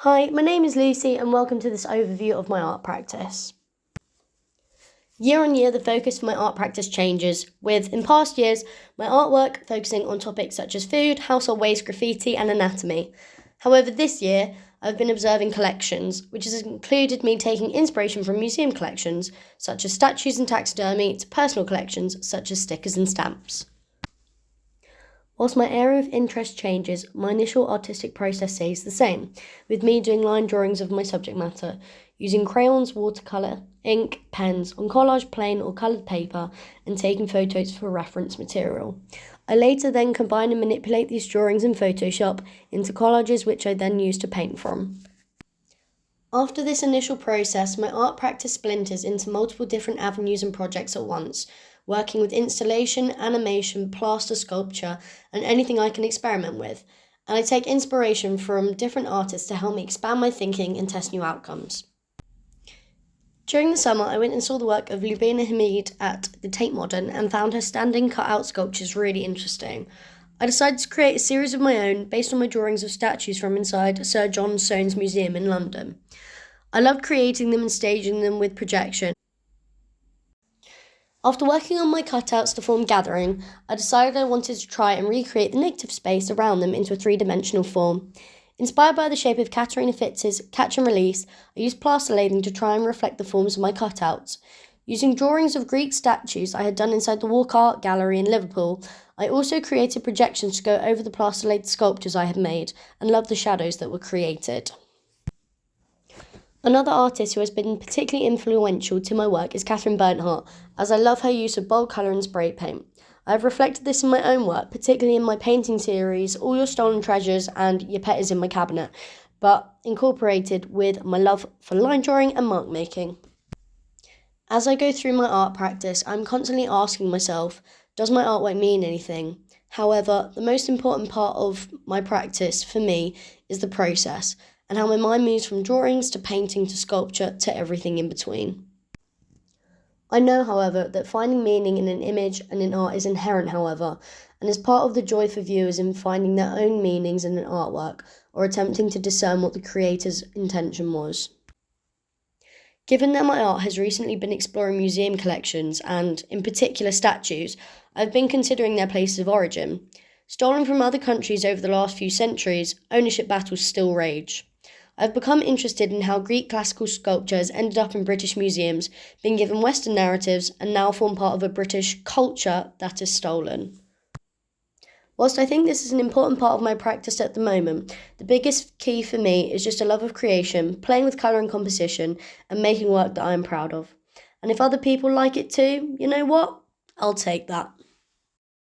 Hi, my name is Lucy and welcome to this overview of my art practice. Year on year, the focus for my art practice changes, with, in past years, my artwork focusing on topics such as food, household waste, graffiti and anatomy. However, this year, I've been observing collections, which has included me taking inspiration from museum collections, such as statues and taxidermy, to personal collections, such as stickers and stamps. Whilst my area of interest changes, my initial artistic process stays the same, with me doing line drawings of my subject matter, using crayons, watercolour, ink, pens, on collage, plain or coloured paper, and taking photos for reference material. I later then combine and manipulate these drawings in Photoshop into collages which I then use to paint from. After this initial process, my art practice splinters into multiple different avenues and projects at once, working with installation, animation, plaster sculpture, and anything I can experiment with. And I take inspiration from different artists to help me expand my thinking and test new outcomes. During the summer, I went and saw the work of Lubina Hamid at the Tate Modern and found her standing cut-out sculptures really interesting. I decided to create a series of my own based on my drawings of statues from inside Sir John Soane's Museum in London. I loved creating them and staging them with projection. After working on my cutouts to form Gathering, I decided I wanted to try and recreate the negative space around them into a three-dimensional form. Inspired by the shape of Katerina Fitz's Catch and Release, I used plaster lathing to try and reflect the forms of my cutouts. Using drawings of Greek statues I had done inside the Walk Art Gallery in Liverpool, I also created projections to go over the plaster-laid sculptures I had made and loved the shadows that were created. Another artist who has been particularly influential to my work is Catherine Bernhardt, as I love her use of bold colour and spray paint. I have reflected this in my own work, particularly in my painting series, All Your Stolen Treasures and Your Pet Is in My Cabinet, but incorporated with my love for line drawing and mark making. As I go through my art practice, I'm constantly asking myself, does my artwork mean anything? However, the most important part of my practice for me is the process, and how my mind moves from drawings to painting to sculpture to everything in between. I know, however, that finding meaning in an image and in art is inherent, however, and is part of the joy for viewers in finding their own meanings in an artwork or attempting to discern what the creator's intention was. Given that my art has recently been exploring museum collections and, in particular, statues, I've been considering their places of origin. Stolen from other countries over the last few centuries, ownership battles still rage. I've become interested in how Greek classical sculpture has ended up in British museums, been given Western narratives, and now form part of a British culture that is stolen. Whilst I think this is an important part of my practice at the moment, the biggest key for me is just a love of creation, playing with colour and composition, and making work that I am proud of. And if other people like it too, you know what? I'll take that.